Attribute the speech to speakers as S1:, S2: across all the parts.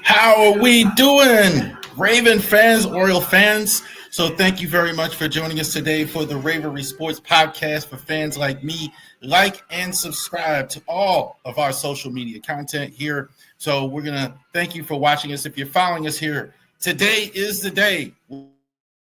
S1: How are we doing, Raven fans, Oriole fans? So, thank you very much for joining us today for the RAVORI Sports Podcast for fans like me. Like and subscribe to all of our social media content here. So, we're going to thank you for watching us. If you're following us here, today is the day we're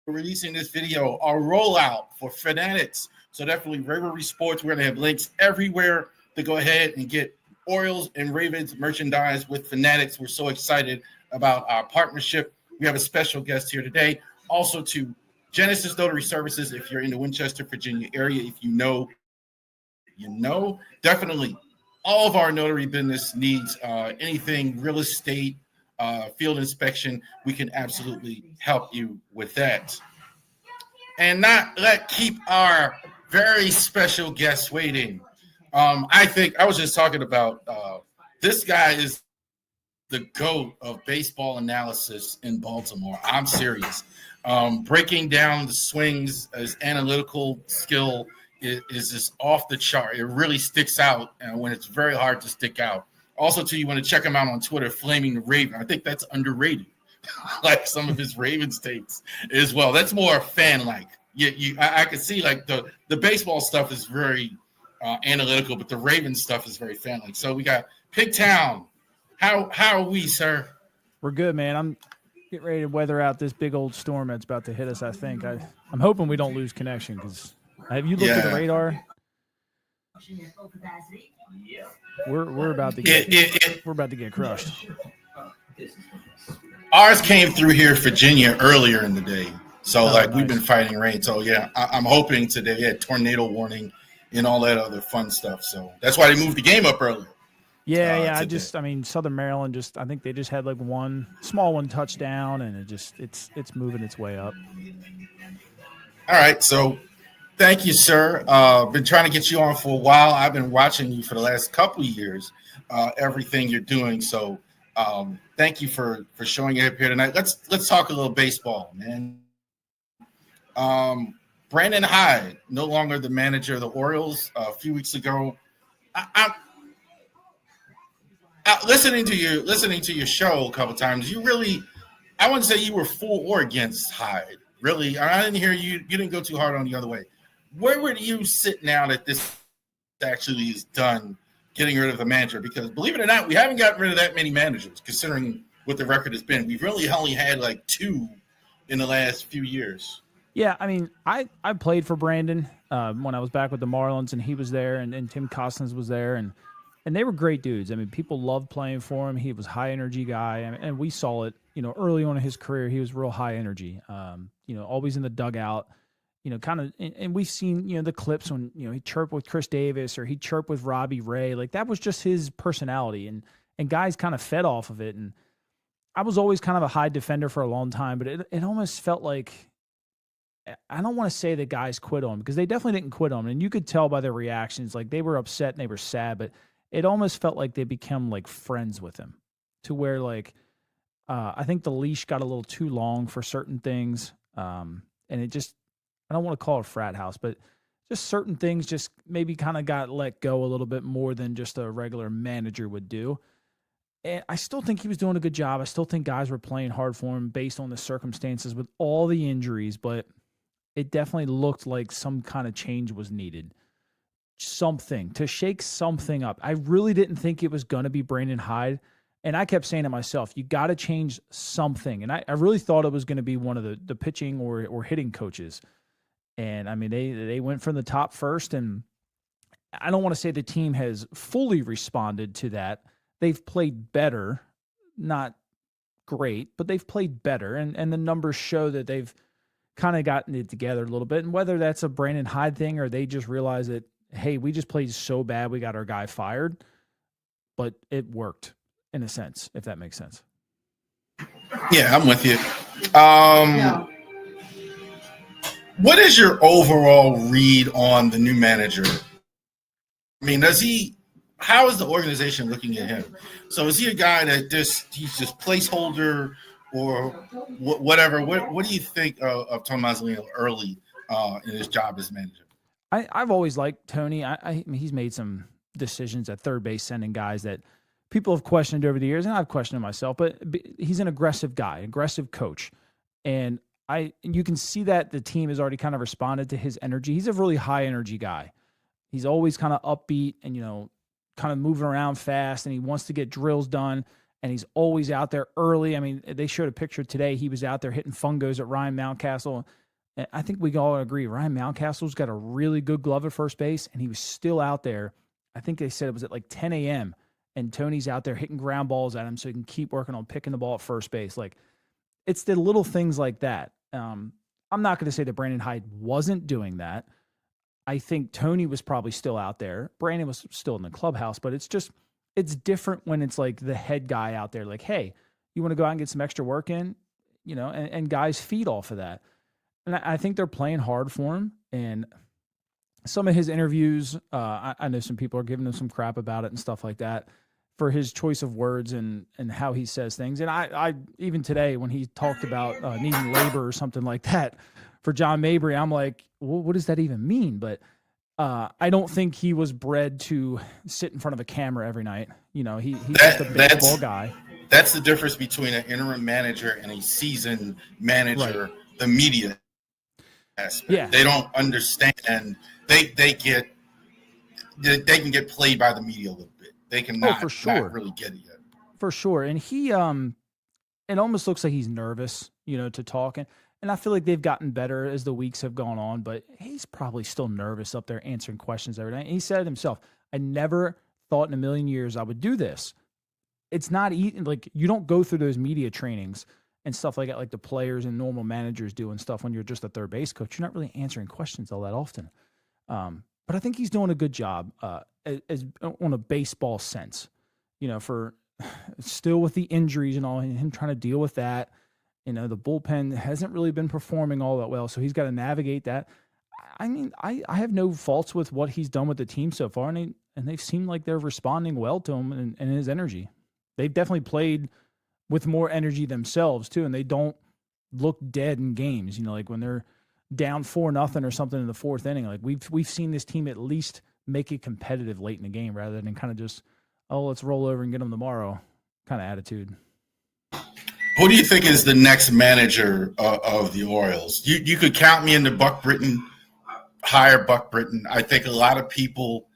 S1: releasing this video, our rollout for Fanatics. So, definitely RAVORI Sports. We're going to have links everywhere to go ahead and get Orioles and Ravens merchandise with Fanatics. We're so excited about our partnership. We have a special guest here today. Also to Genesis Notary Services, if you're in the Winchester, Virginia area, if you know, you know. Definitely all of our notary business needs anything real estate, field inspection. We can absolutely help you with that. And not keep our very special guests waiting. I think I was just talking about this guy is the GOAT of baseball analysis in Baltimore. I'm serious. Breaking down the swings, his analytical skill is just off the chart. It really sticks out when it's very hard to stick out. Also, too, you want to check him out on Twitter, Flaming the Raven. I think that's underrated, like some of his Ravens takes as well. That's more fan-like. I could see like the baseball stuff is very analytical, but the Ravens stuff is very fan-like. So we got PigTown. How are we, sir?
S2: We're good, man. I'm getting ready to weather out this big old storm that's about to hit us. I think I'm hoping we don't lose connection because have you looked at the radar? We're about to get we're about to get crushed.
S1: Ours came through here, Virginia, earlier in the day. So nice. We've been fighting rain. So yeah, I'm hoping today. Yeah, tornado warning and all that other fun stuff. So that's why they moved the game up earlier.
S2: Yeah. I mean, Southern Maryland I think they just had like one touchdown, and it's moving its way up.
S1: All right, so thank you, sir. Been trying to get you on for a while. I've been watching you for the last couple of years, everything you're doing. So thank you for showing up here tonight. Let's talk a little baseball, man. Brandon Hyde, no longer the manager of the Orioles. A few weeks ago, I'm listening to your show a couple times. You really, I wouldn't say you were for or against Hyde. Really, I didn't hear you. You didn't go too hard on the other way. Where would you sit now that this actually is done, getting rid of the manager? Because believe it or not, we haven't gotten rid of that many managers, considering what the record has been. We've really only had like 2 in the last few years.
S2: Yeah, I mean, I played for Brandon when I was back with the Marlins, and he was there, and Tim Costins was there, and they were great dudes. I mean, people loved playing for him. He was a high-energy guy, and we saw it, early on in his career. He was real high energy, always in the dugout, kind of, and we've seen, the clips when, he chirped with Chris Davis or he chirped with Robbie Ray. Like, that was just his personality, and guys kind of fed off of it. And I was always kind of a high defender for a long time, but it almost felt like, I don't want to say that guys quit on him, because they definitely didn't quit on him. And you could tell by their reactions, like they were upset and they were sad, but it almost felt like they become like friends with him, to where like, I think the leash got a little too long for certain things. And it just, I don't want to call it a frat house, but just certain things just maybe kind of got let go a little bit more than just a regular manager would do. And I still think he was doing a good job. I still think guys were playing hard for him based on the circumstances with all the injuries, but it definitely looked like some kind of change was needed. Something to shake something up. I really didn't think it was going to be Brandon Hyde. And I kept saying to myself, you got to change something. And I really thought it was going to be one of the pitching or hitting coaches. And I mean, they went from the top first. And I don't want to say the team has fully responded to that. They've played better, not great, but they've played better. And the numbers show that they've kind of gotten it together a little bit. And whether that's a Brandon Hyde thing or they just realize that, hey, we just played so bad, we got our guy fired, but it worked in a sense, if that makes sense.
S1: Yeah, I'm with you. What is your overall read on the new manager? I mean, how is the organization looking at him? So is he a guy that he's just placeholder or whatever? What do you think of Tony Mazzolino early in his job as manager?
S2: I've always liked Tony. I mean, he's made some decisions at third base, sending guys that people have questioned over the years, and I've questioned myself, but he's an aggressive guy, aggressive coach. And you can see that the team has already kind of responded to his energy. He's a really high energy guy. He's always kind of upbeat and, kind of moving around fast, and he wants to get drills done, and he's always out there early. I mean, they showed a picture today. He was out there hitting fungos at Ryan Mountcastle. And I think we all agree Ryan Mountcastle's got a really good glove at first base, and he was still out there. I think they said it was at like 10 a.m., and Tony's out there hitting ground balls at him so he can keep working on picking the ball at first base. Like, it's the little things like that. I'm not going to say that Brandon Hyde wasn't doing that. I think Tony was probably still out there. Brandon was still in the clubhouse, but it's different when it's like the head guy out there, like, hey, you want to go out and get some extra work in, and guys feed off of that. And I think they're playing hard for him. And some of his interviews, I know some people are giving him some crap about it and stuff like that for his choice of words and how he says things. And I even today when he talked about needing labor or something like that for John Mabry, I'm like, well, what does that even mean? But I don't think he was bred to sit in front of a camera every night. He's just a baseball guy.
S1: That's the difference between an interim manager and a seasoned manager, right. The media aspect. Yeah. They don't understand. They can get played by the media a little bit. They can not really get it yet.
S2: For sure. And he it almost looks like he's nervous, to talk. And I feel like they've gotten better as the weeks have gone on, but he's probably still nervous up there answering questions every night. And he said it himself, I never thought in a million years I would do this. It's not like you don't go through those media trainings and stuff like that, like the players and normal managers do and stuff when you're just a third base coach. You're not really answering questions all that often. But I think he's doing a good job as on a baseball sense, for still with the injuries and all, and him trying to deal with that. The bullpen hasn't really been performing all that well, so he's got to navigate that. I mean, I have no faults with what he's done with the team so far, and they've seemed like they're responding well to him and his energy. They've definitely played with more energy themselves too, and they don't look dead in games. Like when they're down 4-0 or something in the fourth inning, like we've seen this team at least make it competitive late in the game rather than kind of just, let's roll over and get them tomorrow kind of attitude.
S1: Who do you think is the next manager of the Orioles? You could count me into Buck Britton, hire Buck Britton. I think a lot of people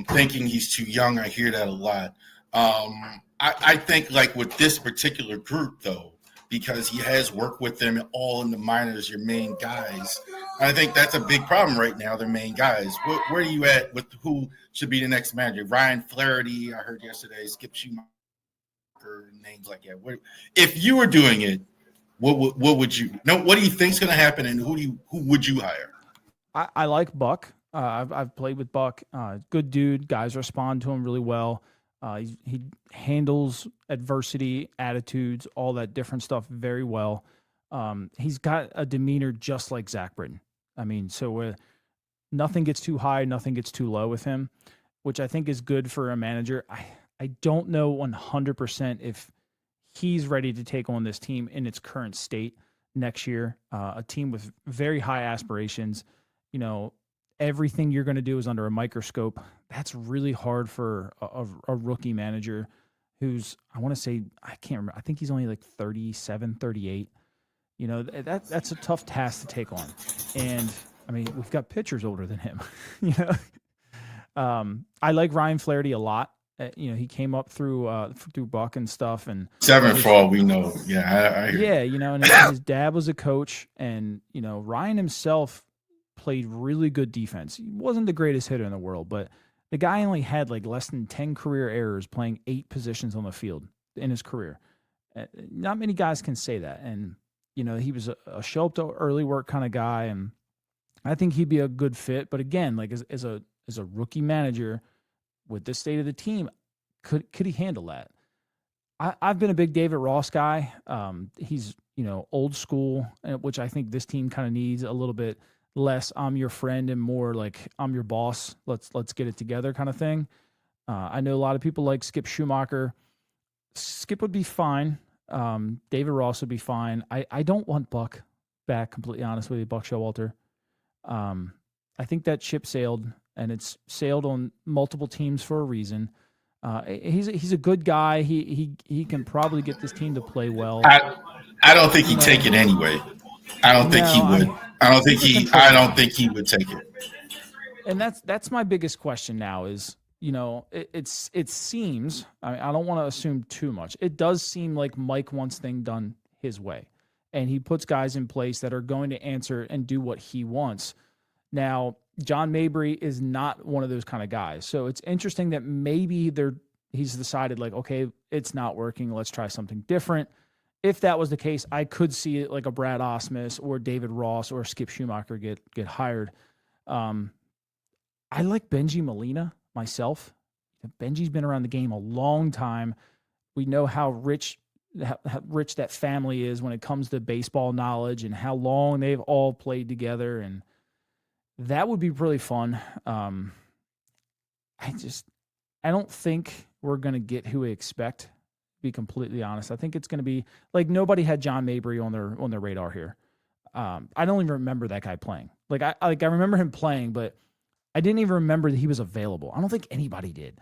S1: thinking he's too young. I hear that a lot. I think like with this particular group, though, because he has worked with them all in the minors, your main guys, I think that's a big problem right now, their main guys. Where are you at with who should be the next manager? Ryan Flaherty, I heard yesterday, Skip Schumacher, names like that. If you were doing it, what would you – what do you think is going to happen, and who would you hire?
S2: I like Buck. I've played with Buck. Good dude. Guys respond to him really well. He handles adversity, attitudes, all that different stuff very well. He's got a demeanor just like Zach Britton. I mean, so nothing gets too high, nothing gets too low with him, which I think is good for a manager. I don't know 100% if he's ready to take on this team in its current state next year. A team with very high aspirations. Everything you're going to do is under a microscope. That's really hard for a rookie manager who's, I want to say, I can't remember. I think he's only like 37, 38. That's a tough task to take on. And I mean, we've got pitchers older than him, I like Ryan Flaherty a lot. He came up through Buck and stuff, and
S1: 7 for all we know. Yeah, I hear.
S2: Yeah, and his dad was a coach, and Ryan himself played really good defense. He wasn't the greatest hitter in the world, but the guy only had like less than 10 career errors playing 8 positions on the field in his career. Not many guys can say that, and he was a show up to early work kind of guy, and I think he'd be a good fit. But again, like as a rookie manager with this state of the team, could he handle that? I've been a big David Ross guy. He's old school, which I think this team kind of needs a little bit less. I'm your friend and more like I'm your boss. Let's get it together kind of thing. I know a lot of people like Skip Schumacher. Skip would be fine. David Ross would be fine. I don't want Buck back, completely honest with you, Buck Showalter. I think that ship sailed, and it's sailed on multiple teams for a reason. He's a good guy. He can probably get this team to play well.
S1: I don't think he'd take it anyway. I don't think he would. I don't think he would take it.
S2: And that's my biggest question now is, it seems, I don't want to assume too much. It does seem like Mike wants things done his way, and he puts guys in place that are going to answer and do what he wants. Now, John Mabry is not one of those kind of guys. So it's interesting that maybe he's decided like, okay, it's not working. Let's try something different. If that was the case, I could see it like a Brad Osmus or David Ross or Skip Schumacher get hired. I like Benji Molina myself. Benji's been around the game a long time. We know how rich that family is when it comes to baseball knowledge and how long they've all played together, and that would be really fun. I don't think we're going to get who we expect, to be completely honest. I think it's going to be like nobody had John Mabry on their radar here. I don't even remember that guy playing. I remember him playing, but I didn't even remember that he was available. I don't think anybody did.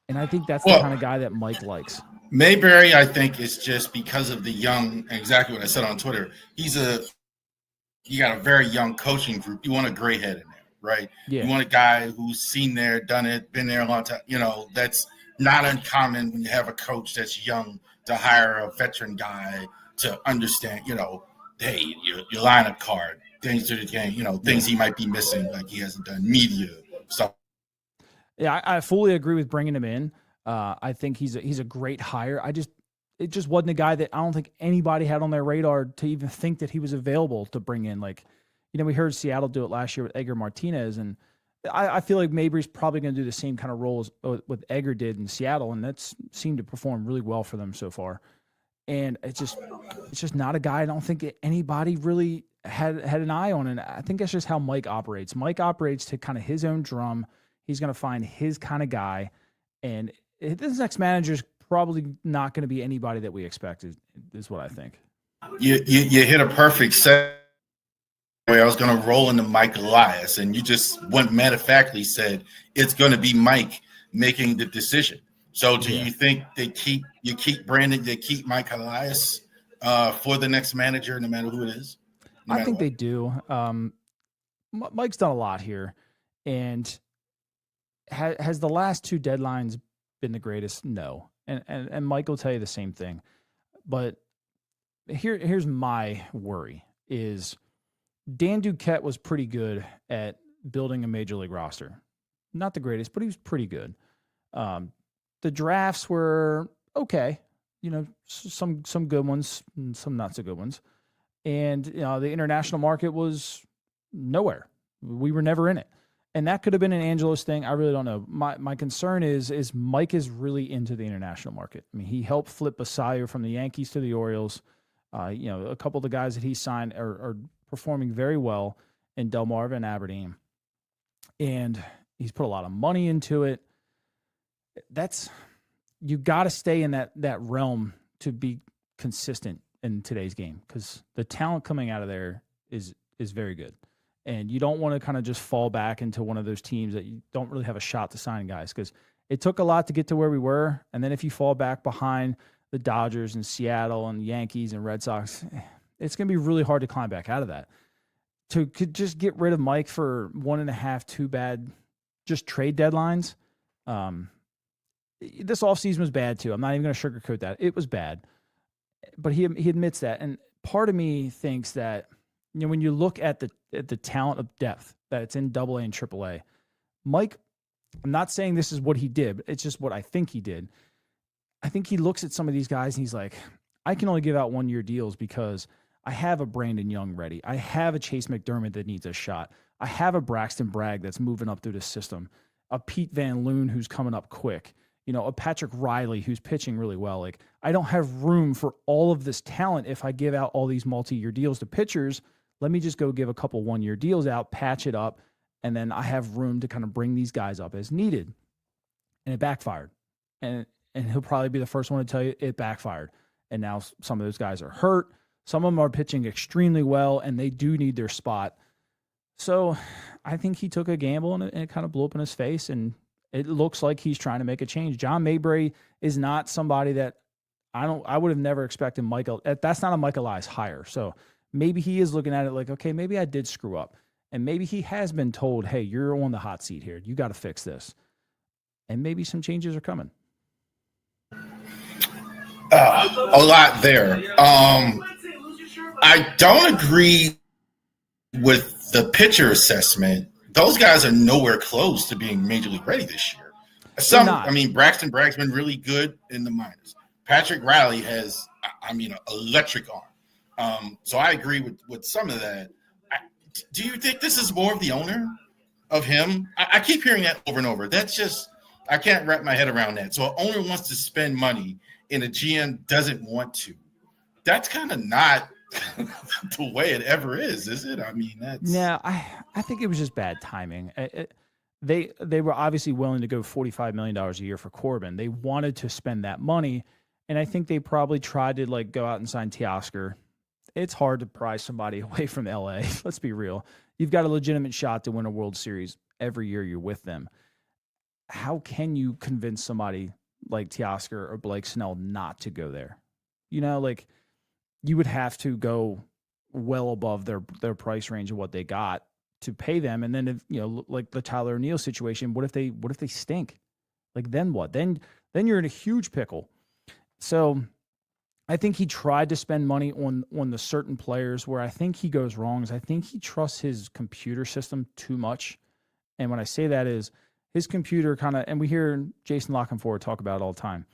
S2: And I think that's the kind of guy that Mike likes.
S1: Mayberry, I think, is just because of the young, exactly what I said on Twitter. You got a very young coaching group. You want a gray head in there, right?
S2: Yeah.
S1: You want a guy who's seen there, done it, been there a long time. That's not uncommon when you have a coach that's young to hire a veteran guy to understand, hey, your lineup card, things to the game, things he might be missing, like he hasn't done media stuff.
S2: Yeah, I fully agree with bringing him in. I think he's a great hire. It just wasn't a guy that I don't think anybody had on their radar to even think that he was available to bring in. We heard Seattle do it last year with Edgar Martinez, and I feel like Mabry's probably going to do the same kind of role as what Edgar did in Seattle, and that's seemed to perform really well for them so far. And it's just not a guy I don't think anybody really had an eye on, and I think that's just how Mike operates. Mike operates to kind of his own drum. He's going to find his kind of guy, and this next manager is probably not going to be anybody that we expect, is what I think.
S1: You hit a perfect segue. I was going to roll into Mike Elias, and you just went matter-of-factly said it's going to be Mike making the decision. So do you think they keep Brandon, they keep Mike Elias for the next manager, no matter who it is?
S2: I think they do. Mike's done a lot here, and has the last two deadlines been the greatest? No. And Mike will tell you the same thing. But here's my worry is Dan Duquette was pretty good at building a major league roster. Not the greatest, but he was pretty good. The drafts were okay. Some good ones, and some not so good ones. And the international market was nowhere. We were never in it. And that could have been an Angelos thing. I really don't know. My concern is Mike is really into the international market. I mean, he helped flip Basayo from the Yankees to the Orioles. A couple of the guys that he signed are performing very well in Delmarva and Aberdeen. And he's put a lot of money into it. You got to stay in that realm to be consistent in today's game, because the talent coming out of there is very good. And you don't want to kind of just fall back into one of those teams that you don't really have a shot to sign guys, because it took a lot to get to where we were. And then if you fall back behind the Dodgers and Seattle and Yankees and Red Sox, it's going to be really hard to climb back out of that. To just get rid of Mike for 1.5, 2 bad just trade deadlines. This offseason was bad too. I'm not even going to sugarcoat that. It was bad. But he admits that. And part of me thinks that, when you look at the talent of depth that's in AA and AAA, Mike, I'm not saying this is what he did, but it's just what I think he did. I think he looks at some of these guys and he's like, I can only give out 1-year deals because I have a Brandon Young ready. I have a Chase McDermott that needs a shot. I have a Braxton Bragg that's moving up through the system. A Pete Van Loon who's coming up quick. A Patrick Riley who's pitching really well. Like, I don't have room for all of this talent if I give out all these multi-year deals to pitchers. Let me just go give a couple 1-year deals out, patch it up, and then I have room to kind of bring these guys up as needed. And it backfired. And he'll probably be the first one to tell you it backfired. And now some of those guys are hurt. Some of them are pitching extremely well, and they do need their spot. So I think he took a gamble, and it kind of blew up in his face. And It looks like he's trying to make a change. John Mabry is not somebody that I would have never expected Michael. That's not a Michael Elias hire. So maybe he is looking at it like, okay, maybe I did screw up. And maybe he has been told, hey, you're on the hot seat here. You got to fix this. And maybe some changes are coming.
S1: A lot there. I don't agree with the pitcher assessment. Those guys are nowhere close to being major league ready this year. Braxton Bragg's been really good in the minors. Patrick Riley has, an electric arm. So I agree with some of that. Do you think this is more of the owner of him? I keep hearing that over and over. That's just, I can't wrap my head around that. So an owner wants to spend money and a GM doesn't want to. That's kind of not the way it ever is it? I mean, that's...
S2: Yeah, I think it was just bad timing. They were obviously willing to go $45 million a year for Corbin. They wanted to spend that money, and I think they probably tried to like go out and sign Teoscar. It's hard to pry somebody away from LA. Let's be real. You've got a legitimate shot to win a World Series every year you're with them. How can you convince somebody like Teoscar or Blake Snell not to go there? You would have to go well above their price range of what they got to pay them. And then, like the Tyler O'Neill situation, what if they stink? Like, then what? Then you're in a huge pickle. So I think he tried to spend money on the certain players. Where I think he goes wrong is I think he trusts his computer system too much. And when I say that is his computer and we hear Jason Lockenford talk about it all the time.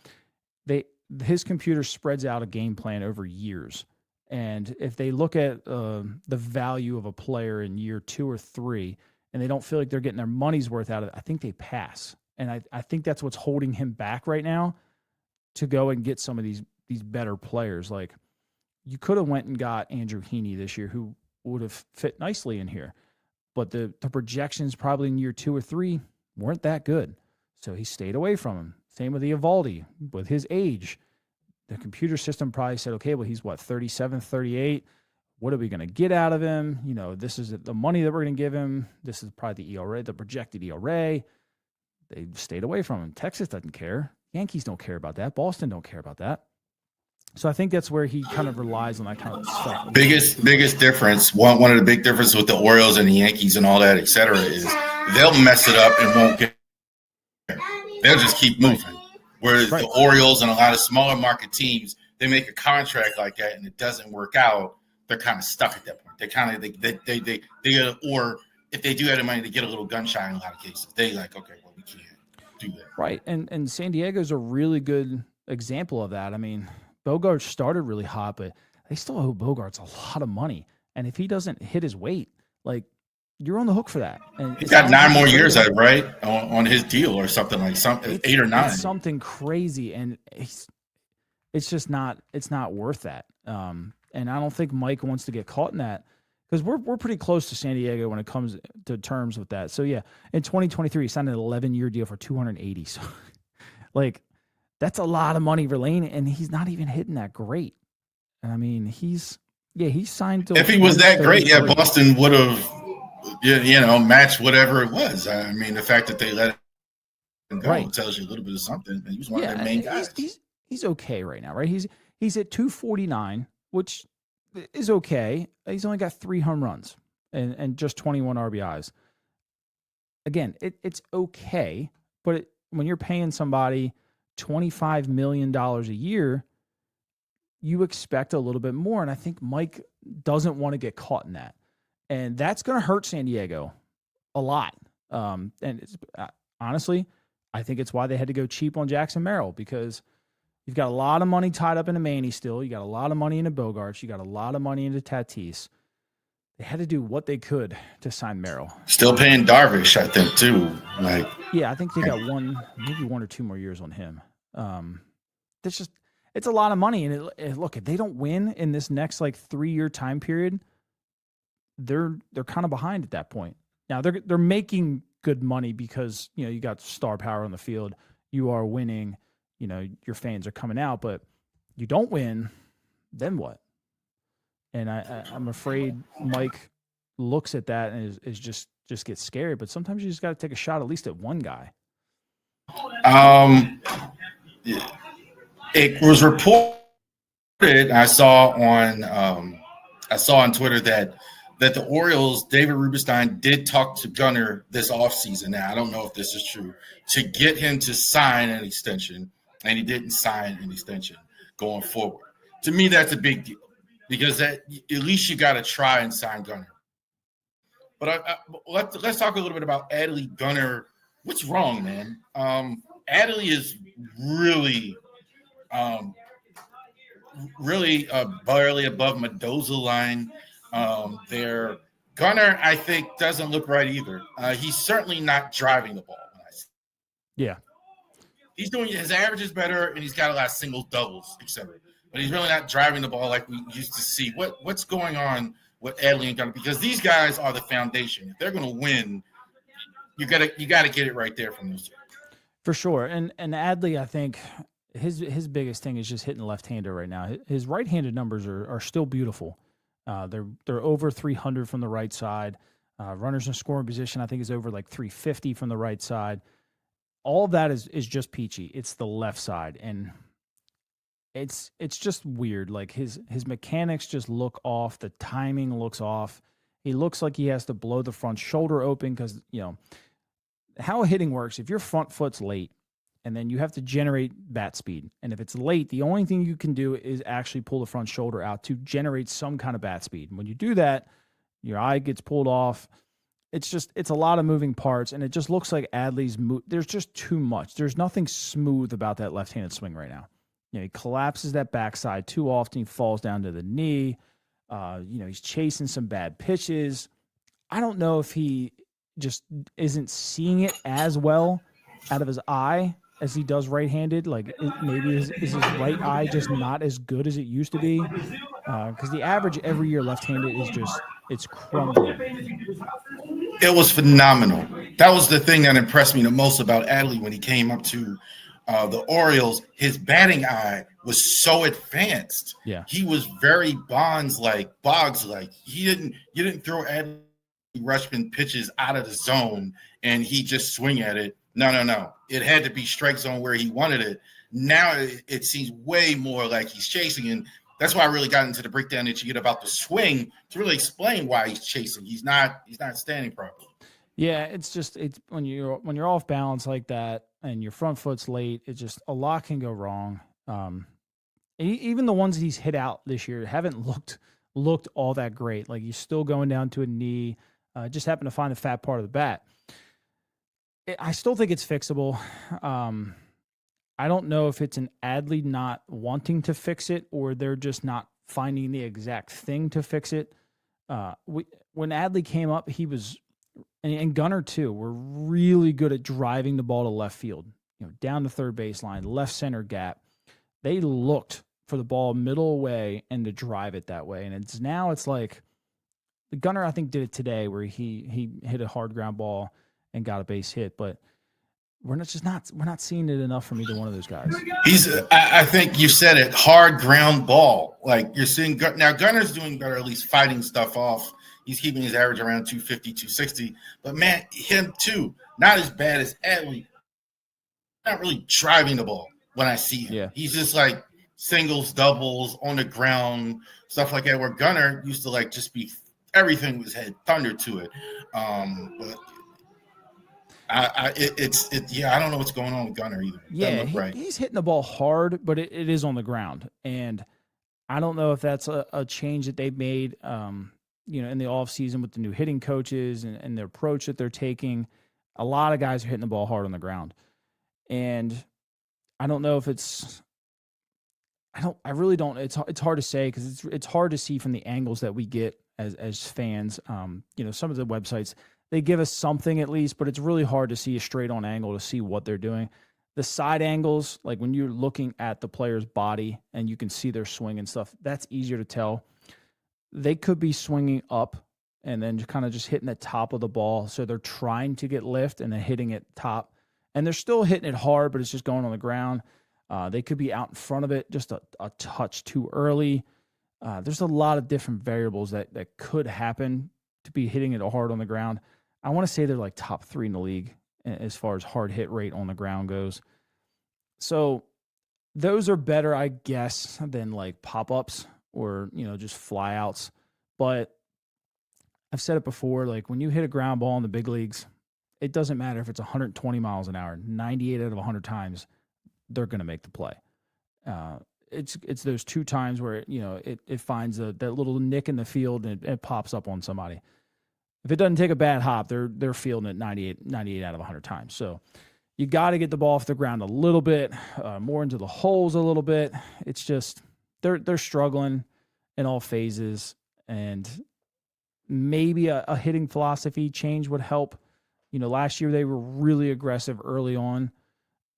S2: His computer spreads out a game plan over years. And if they look at the value of a player in year 2 or 3, and they don't feel like they're getting their money's worth out of it, I think they pass. And I think that's what's holding him back right now to go and get some of these better players. Like, you could have went and got Andrew Heaney this year, who would have fit nicely in here. But the projections probably in year 2 or 3 weren't that good. So he stayed away from him. Same with Eovaldi. With his age, the computer system probably said, okay, well, he's 37, 38. What are we going to get out of him? This is the money that we're going to give him. This is probably the ERA, the projected ERA. They stayed away from him. Texas doesn't care. Yankees don't care about that. Boston don't care about that. So I think that's where he kind of relies on that kind of stuff.
S1: Biggest difference, one of the big differences with the Orioles and the Yankees and all that, et cetera, is they'll mess it up and won't get there. They'll just keep moving. Whereas the Orioles and a lot of smaller market teams, they make a contract like that and it doesn't work out, they're kind of stuck at that point. They or if they do have the money, they get a little gun shy in a lot of cases. They like, okay, well, we can't do that.
S2: Right. And San Diego's a really good example of that. I mean, Bogaerts started really hot, but they still owe Bogaerts a lot of money. And if he doesn't hit his weight, like, you're on the hook for that. And
S1: he's got 9 more years, right, on his deal or something, like 8 or 9.
S2: It's something crazy, and it's just not. It's not worth that. And I don't think Mike wants to get caught in that, because we're pretty close to San Diego when it comes to terms with that. So yeah, in 2023, he signed an 11-year deal for $280. So, like, that's a lot of money for Lane, and he's not even hitting that great. I mean, he's signed to.
S1: If he was that great, Boston would have. Match whatever it was. I mean, the fact that they let him go tells you a little bit of something. He was one of their main guys.
S2: He's okay right now, right? He's at 249, which is okay. He's only got 3 home runs and just 21 RBIs. Again, it's okay, but when you're paying somebody $25 million a year, you expect a little bit more. And I think Mike doesn't want to get caught in that. And that's going to hurt San Diego a lot. And it's, honestly, I think it's why they had to go cheap on Jackson Merrill, because you've got a lot of money tied up into Manny still. You got a lot of money into Bogaerts. You got a lot of money into Tatis. They had to do what they could to sign Merrill.
S1: Still paying Darvish, I think, too.
S2: Yeah, I think they got maybe 1 or 2 more years on him. It's a lot of money. And look, if they don't win in this next 3-year time period, they're kind of behind at that point. Now they're making good money because you got star power on the field. You are winning. Your fans are coming out, but you don't win, then what? And I'm afraid Mike looks at that and is just gets scared. But sometimes you just got to take a shot at least at one guy.
S1: Um, it was reported. I saw on Twitter that the Orioles, David Rubenstein, did talk to Gunnar this offseason. Now, I don't know if this is true, to get him to sign an extension, and he didn't sign an extension going forward. To me, that's a big deal because at least you got to try and sign Gunnar. But let's talk a little bit about Adley Gunnar. What's wrong, man? Adley is really, um, really barely above Mendoza line there. Gunnar, I think, doesn't look right either. He's certainly not driving the ball.
S2: Yeah.
S1: He's doing his average is better, and he's got a lot of singles, doubles, etc. But he's really not driving the ball like we used to see. What's going on with Adley and Gunnar? Because these guys are the foundation. If they're going to win, you got to get it right there from those two.
S2: For sure. And Adley, I think his biggest thing is just hitting left-hander right now. His right-handed numbers are still beautiful. They're over 300 from the right side. Runners in scoring position, I think, is over like 350 from the right side. All of that is just peachy. It's the left side, and it's just weird. Like his mechanics just look off. The timing looks off. He looks like he has to blow the front shoulder open because, how hitting works, if your front foot's late and then you have to generate bat speed, and if it's late, the only thing you can do is actually pull the front shoulder out to generate some kind of bat speed. And when you do that, your eye gets pulled off. It's a lot of moving parts, and it just looks like Adley's there's just too much. There's nothing smooth about that left-handed swing right now. He collapses that backside too often. He falls down to the knee. He's chasing some bad pitches. I don't know if he just isn't seeing it as well out of his eye as he does right-handed. Like maybe is his right eye just not as good as it used to be? Because the average every year left-handed is it's crumbling.
S1: It was phenomenal. That was the thing that impressed me the most about Adley when he came up to the Orioles. His batting eye was so advanced.
S2: Yeah, he
S1: was very Boggs-like. You didn't throw Adley Rutschman pitches out of the zone and he just swing at it. No. It had to be strike zone where he wanted it. Now it seems way more like he's chasing, and that's why I really got into the breakdown that you get about the swing to really explain why he's chasing. He's not standing properly.
S2: Yeah, it's when you're off balance like that and your front foot's late, it just a lot can go wrong. Even the ones he's hit out this year haven't looked all that great. Like he's still going down to a knee. Just happened to find the fat part of the bat. I still think it's fixable. I don't know if it's an Adley not wanting to fix it or they're just not finding the exact thing to fix it. When Adley came up, he was, and Gunnar too, were really good at driving the ball to left field, down the third baseline, left center gap. They looked for the ball middle away and to drive it that way. And it's like the Gunnar, I think, did it today where he hit a hard ground ball and got a base hit, but we're not seeing it enough from either one of those guys.
S1: I think you said it, hard ground ball. Like you're seeing now, Gunnar's doing better, at least fighting stuff off. He's keeping his average around 250, 260. But man, him too, not as bad as Adley. Not really driving the ball when I see him.
S2: Yeah.
S1: He's just like singles, doubles on the ground, stuff like that. Where Gunnar used to like just be everything was had thunder to it. But I don't know what's going on with Gunnar either.
S2: Yeah, he's hitting the ball hard, but it is on the ground, and I don't know if that's a change that they've made, in the offseason with the new hitting coaches and the approach that they're taking. A lot of guys are hitting the ball hard on the ground, and I don't know if it's. I really don't. It's hard to say because it's hard to see from the angles that we get as fans. Some of the websites, they give us something at least, but it's really hard to see a straight on angle to see what they're doing. The side angles, like when you're looking at the player's body and you can see their swing and stuff, that's easier to tell. They could be swinging up and then kind of just hitting the top of the ball. So they're trying to get lift and then hitting it top. And they're still hitting it hard, but it's just going on the ground. They could be out in front of it just a touch too early. There's a lot of different variables that could happen to be hitting it hard on the ground. I want to say they're like top 3 in the league as far as hard hit rate on the ground goes. So those are better, I guess, than like pop-ups or, just flyouts. But I've said it before, like when you hit a ground ball in the big leagues, it doesn't matter if it's 120 miles an hour, 98 out of 100 times, they're going to make the play. It's those 2 times where, it finds that little nick in the field and it pops up on somebody. If it doesn't take a bad hop, they're fielding it 98 out of 100 times. So you got to get the ball off the ground a little bit, more into the holes a little bit. It's just they're struggling in all phases, and maybe a hitting philosophy change would help. Last year they were really aggressive early on.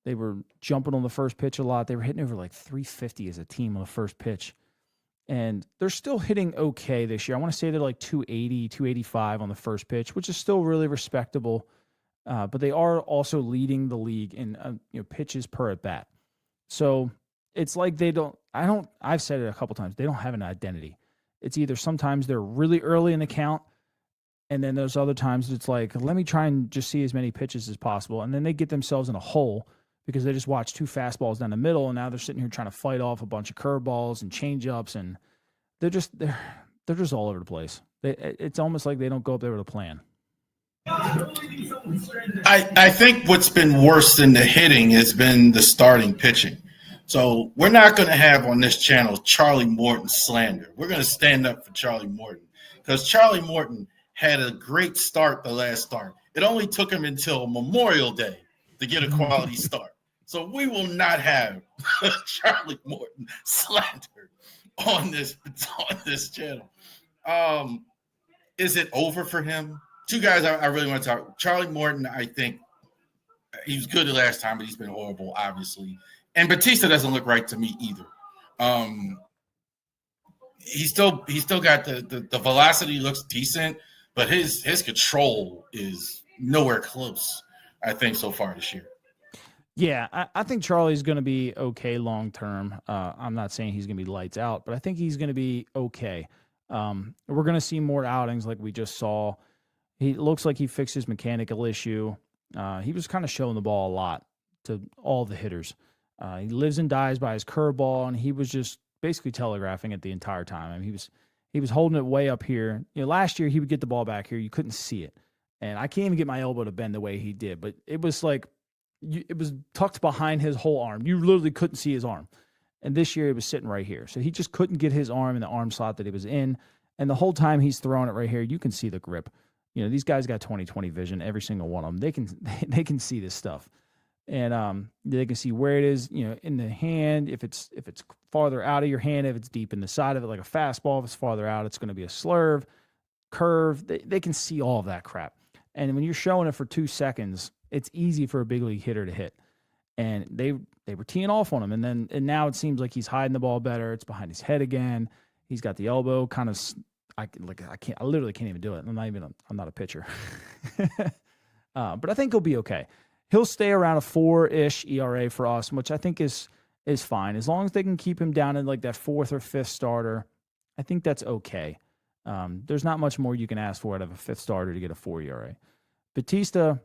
S2: They were jumping on the first pitch a lot. They were hitting over like 350 as a team on the first pitch. And they're still hitting okay this year. I want to say they're like 280, 285 on the first pitch, which is still really respectable. But they are also leading the league in pitches per at bat. So it's like I've said it a couple times, they don't have an identity. It's either sometimes they're really early in the count, and then there's other times it's like, let me try and just see as many pitches as possible. And then they get themselves in a hole because they just watched 2 fastballs down the middle, and now they're sitting here trying to fight off a bunch of curveballs and changeups, and they're just all over the place. It's almost like they don't go up there with a plan.
S1: I think what's been worse than the hitting has been the starting pitching. So we're not going to have on this channel Charlie Morton slander. We're going to stand up for Charlie Morton because Charlie Morton had a great start the last start. It only took him until Memorial Day to get a quality start. So we will not have Charlie Morton slandered on this channel. Is it over for him? 2 guys I really want to talk. Charlie Morton, I think he was good the last time, but he's been horrible, obviously. And Batista doesn't look right to me either. He's still got the velocity looks decent, but his control is nowhere close, I think, so far this year.
S2: Yeah, I think Charlie's going to be okay long term. I'm not saying he's going to be lights out, but I think he's going to be okay. We're going to see more outings like we just saw. He looks like he fixed his mechanical issue. He was kind of showing the ball a lot to all the hitters. He lives and dies by his curveball, and he was just basically telegraphing it the entire time. I mean, he was holding it way up here. Last year he would get the ball back here. You couldn't see it. And I can't even get my elbow to bend the way he did, but it was like it was tucked behind his whole arm. You literally couldn't see his arm. And this year it was sitting right here. So he just couldn't get his arm in the arm slot that it was in. And the whole time he's throwing it right here, you can see the grip. These guys got 20/20 vision, every single one of them. They can see this stuff. And they can see where it is, in the hand, if it's farther out of your hand, if it's deep in the side of it, like a fastball, if it's farther out, it's going to be a slurve, curve. They can see all of that crap. And when you're showing it for 2 seconds, it's easy for a big league hitter to hit. And they were teeing off on him. And now it seems like he's hiding the ball better. It's behind his head again. He's got the elbow kind of, I literally can't even do it. I'm not a pitcher. But I think he'll be okay. He'll stay around a 4-ish ERA for us, which I think is fine. As long as they can keep him down in like that 4th or 5th starter, I think that's okay. There's not much more you can ask for out of a 5th starter to get a 4 ERA. Batista,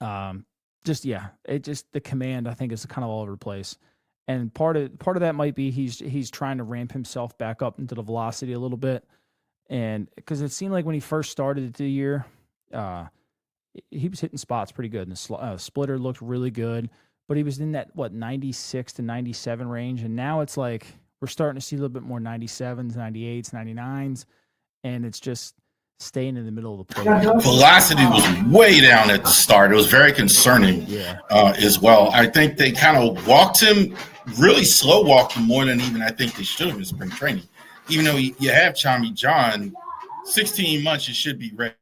S2: the command I think is kind of all over the place. And part of that might be he's trying to ramp himself back up into the velocity a little bit. And because it seemed like when he first started the year, he was hitting spots pretty good. And the splitter looked really good, but he was in that, 96 to 97 range. And now it's like we're starting to see a little bit more 97s, 98s, 99s, and it's just staying in the middle of the plate.
S1: Velocity was way down at the start. It was very concerning as well. I think they kind of walked him, really slow walked him more than even I think they should have in spring training. Even though you have Tommy John, 16 months, you should be ready.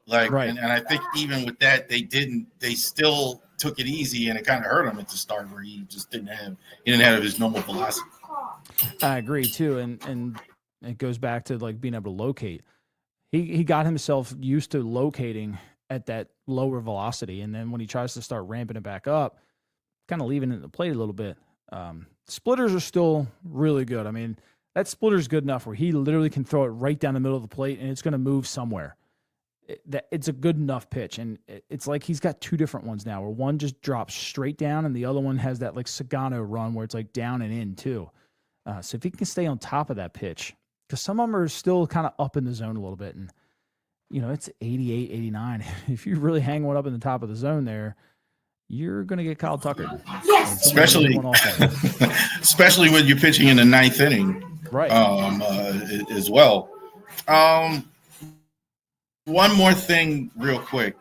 S1: Right. And I think even with that, they still took it easy, and it kind of hurt him at the start where he just didn't have his normal velocity.
S2: I agree too. And it goes back to like being able to locate. He got himself used to locating at that lower velocity. And then when he tries to start ramping it back up, kind of leaving it at the plate a little bit. Splitters are still really good. I mean, that splitter's good enough where he literally can throw it right down the middle of the plate and it's going to move somewhere. that it's a good enough pitch. And it's like he's got two different ones now, where one just drops straight down and the other one has that like Sagano run where it's like down and in too. So if he can stay on top of that pitch, because some of them are still kind of up in the zone a little bit, and it's 88, 89. If you really hang one up in the top of the zone there, you're going to get Kyle Tucker.
S1: Yes. Especially when you're pitching in the ninth inning,
S2: right?
S1: As well. One more thing real quick.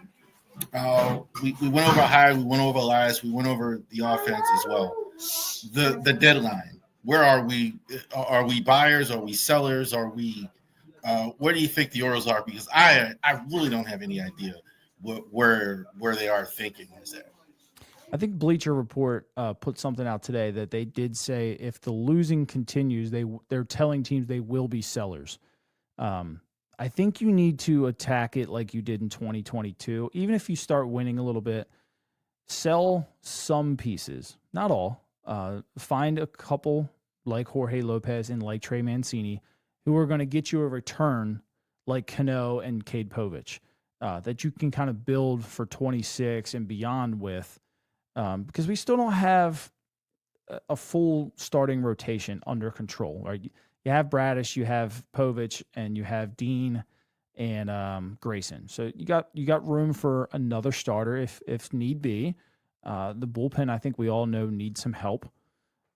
S1: We went over high, we went over last, we went over the offense as well. The deadline. Where are we? Are we buyers? Are we sellers? Are we where do you think the Orioles are? Because I really don't have any idea where they are thinking is that.
S2: I think Bleacher Report put something out today that they did say if the losing continues, they're telling teams they will be sellers. I think you need to attack it like you did in 2022. Even if you start winning a little bit, sell some pieces, not all. Find a couple like Jorge Lopez and like Trey Mancini who are going to get you a return like Cano and Cade Povich that you can kind of build for 26 and beyond with. Because we still don't have a full starting rotation under control, right? You have Bradish, you have Povich, and you have Dean and Grayson. So you got room for another starter if need be. The bullpen, I think we all know, needs some help,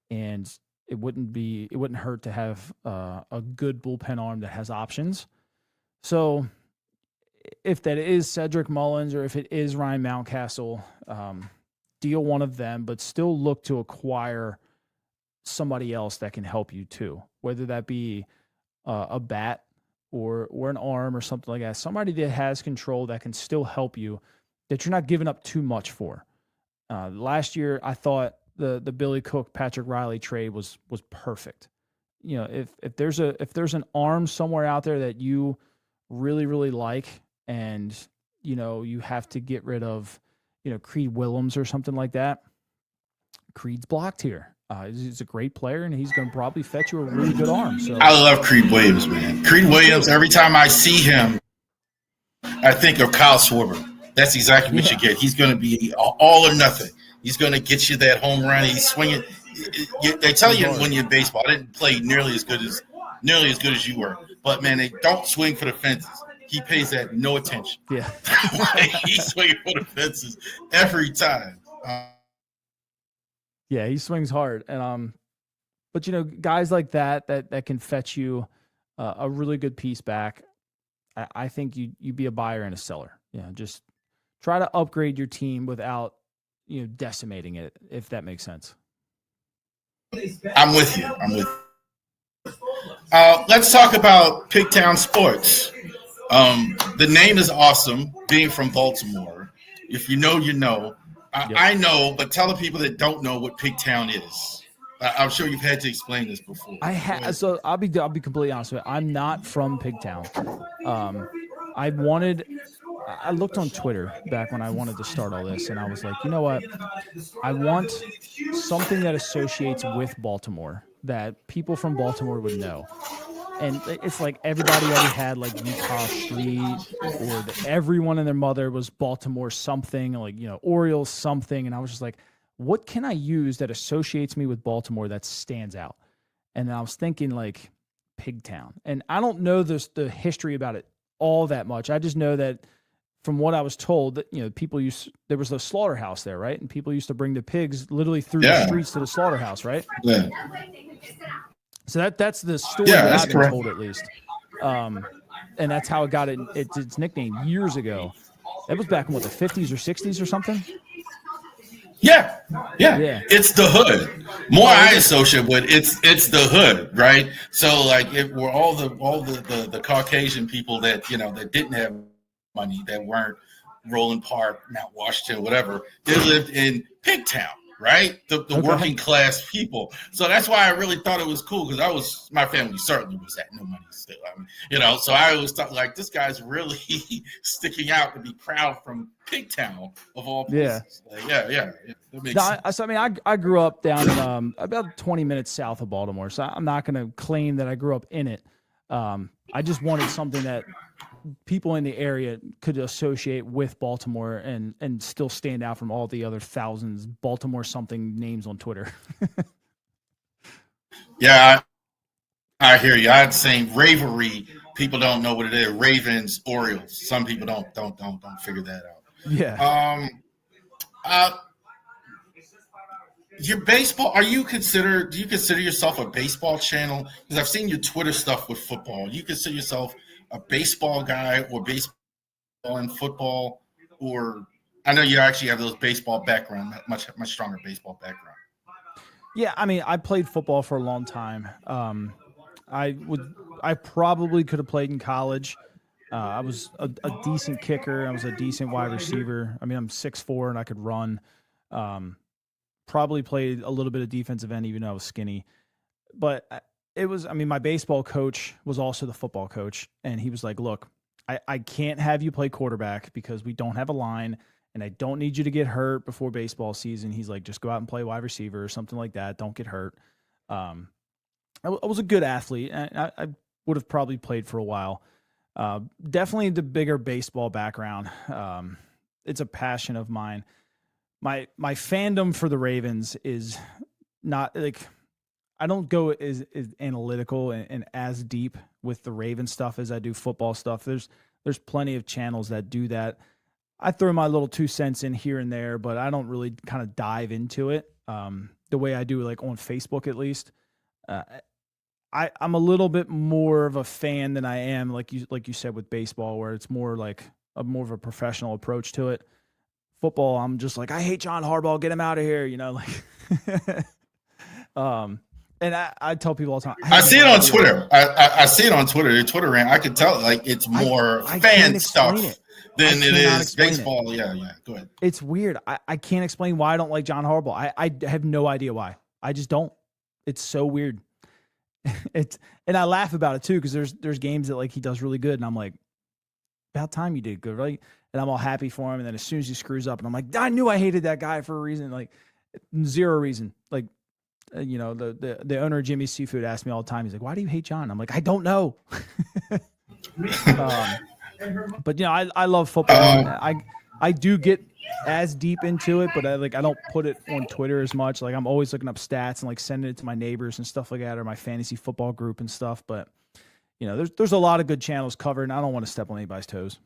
S2: and it wouldn't hurt to have a good bullpen arm that has options. So if that is Cedric Mullins or if it is Ryan Mountcastle, deal one of them, but still look to acquire somebody else that can help you too, whether that be a bat or an arm or something like that. Somebody that has control that can still help you, that you're not giving up too much for. Last year, I thought the Billy Cook, Patrick Riley trade was perfect. If there's an arm somewhere out there that you really, really like, and you have to get rid of Creed Willems or something like that, Creed's blocked here. He's a great player, and he's going to probably fetch you a really good arm. So
S1: I love Creed Williams, man. Creed Williams, every time I see him, I think of Kyle Schwarber. That's exactly what you get. He's going to be all or nothing. He's going to get you that home run. He's swinging. They tell you when you're in baseball, I didn't play nearly as good as you were. But, man, they don't swing for the fences. He pays that no attention.
S2: Yeah.
S1: He's swinging for the fences every time.
S2: Yeah, he swings hard. And but guys like that can fetch you a really good piece back. I think you be a buyer and a seller. Just try to upgrade your team without decimating it, if that makes sense.
S1: I'm with you. Let's talk about PigTown Sports. The name is awesome, being from Baltimore. If you know, you know. I know, but tell the people that don't know what PigTown is. I'm sure you've had to explain this before.
S2: I have. So I'll be completely honest with you. I'm not from PigTown. I looked on Twitter back when I wanted to start all this, and I was like, you know what? I want something that associates with Baltimore that people from Baltimore would know. And it's like everybody already had like Utah Street, or everyone and their mother was Baltimore something, like, Orioles something. And I was just like, what can I use that associates me with Baltimore that stands out? And I was thinking like PigTown. And I don't know the history about it all that much. I just know that from what I was told that, there was a slaughterhouse there, right? And people used to bring the pigs literally through the streets to the slaughterhouse, right?
S1: Yeah.
S2: So that's the story that I've been told, at least. And that's how it got its nickname years ago. It was back in the 50s or 60s or something?
S1: Yeah. It's the hood. More I associate with it's the hood, right? So like if we're all the Caucasian people that that didn't have money, that weren't Roland Park, Mount Washington, whatever, they lived in PigTown. Right? The working class people. So that's why I really thought it was cool, because my family certainly was at no money still. So I always thought like this guy's really sticking out to be proud from PigTown of all places. Yeah. That makes sense.
S2: I grew up down in about 20 minutes south of Baltimore, so I'm not going to claim that I grew up in it. I just wanted something that people in the area could associate with Baltimore and still stand out from all the other thousands Baltimore something names on Twitter.
S1: Yeah, I hear you. I'd say RAVORI. People don't know what it is. Ravens, Orioles. Some people don't figure that out.
S2: Yeah.
S1: Your baseball. Do you consider yourself a baseball channel? Because I've seen your Twitter stuff with football. Do you consider yourself a baseball guy or baseball and football? Or I know you actually have those baseball background, much stronger baseball background.
S2: Yeah, I mean, I played football for a long time. I probably could have played in college. I was a decent kicker. I was a decent wide receiver. I mean, I'm 6'4" and I could run. Probably played a little bit of defensive end, even though I was skinny. But my baseball coach was also the football coach. And he was like, look, I can't have you play quarterback because we don't have a line. And I don't need you to get hurt before baseball season. He's like, just go out and play wide receiver or something like that. Don't get hurt. I was a good athlete. I would have probably played for a while. Definitely the bigger baseball background. It's a passion of mine. My fandom for the Ravens is not like, I don't go as analytical and as deep with the Raven stuff as I do football stuff. There's plenty of channels that do that. I throw my little 2 cents in here and there, but I don't really kind of dive into it the way I do like on Facebook, at least. I'm a little bit more of a fan than I am, like you said, with baseball, where it's more like more of a professional approach to it. Football, I'm just like, I hate John Harbaugh, get him out of here, like. And I tell people all the time.
S1: I see it on Twitter. I see it on Twitter. Your Twitter rant, I could tell like it's more fan stuff than it is baseball. Yeah. Go ahead.
S2: It's weird. I can't explain why I don't like John Harbaugh. I have no idea why. I just don't. It's so weird. And I laugh about it too, because there's games that like he does really good, and I'm like, about time you did good, right? And I'm all happy for him. And then as soon as he screws up, and I'm like, I knew I hated that guy for a reason. Like, zero reason. Like, the owner of Jimmy's Seafood asked me all the time. He's like, why do you hate John? I'm like, I don't know. But I love football. I do get as deep into it, but I don't put it on Twitter as much. Like, I'm always looking up stats and like sending it to my neighbors and stuff like that, or my fantasy football group and stuff. But there's a lot of good channels covered, and I don't want to step on anybody's toes.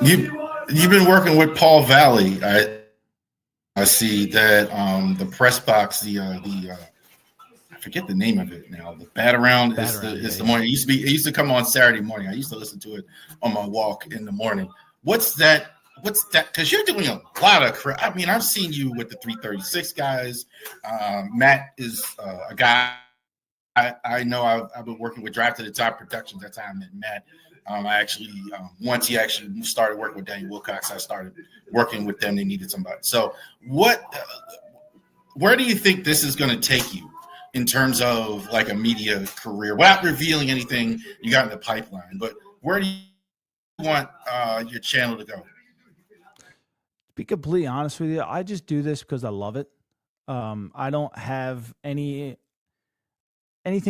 S1: You've been working with Paul Valley. I see that the press box, I forget the name of it now. The Bat Around is the morning. It used to come on Saturday morning. I used to listen to it on my walk in the morning. What's that? Because you're doing a lot of. I mean, I've seen you with the 336 guys. Matt is a guy I know. I've been working with Drive to the Top Productions. That's how I met Matt. I actually, once he actually started working with Daniel Wilcox, I started working with them. They needed somebody. So where do you think this is going to take you in terms of like a media career? Without revealing anything you got in the pipeline, but where do you want your channel to go?
S2: To be completely honest with you, I just do this because I love it. I don't have anything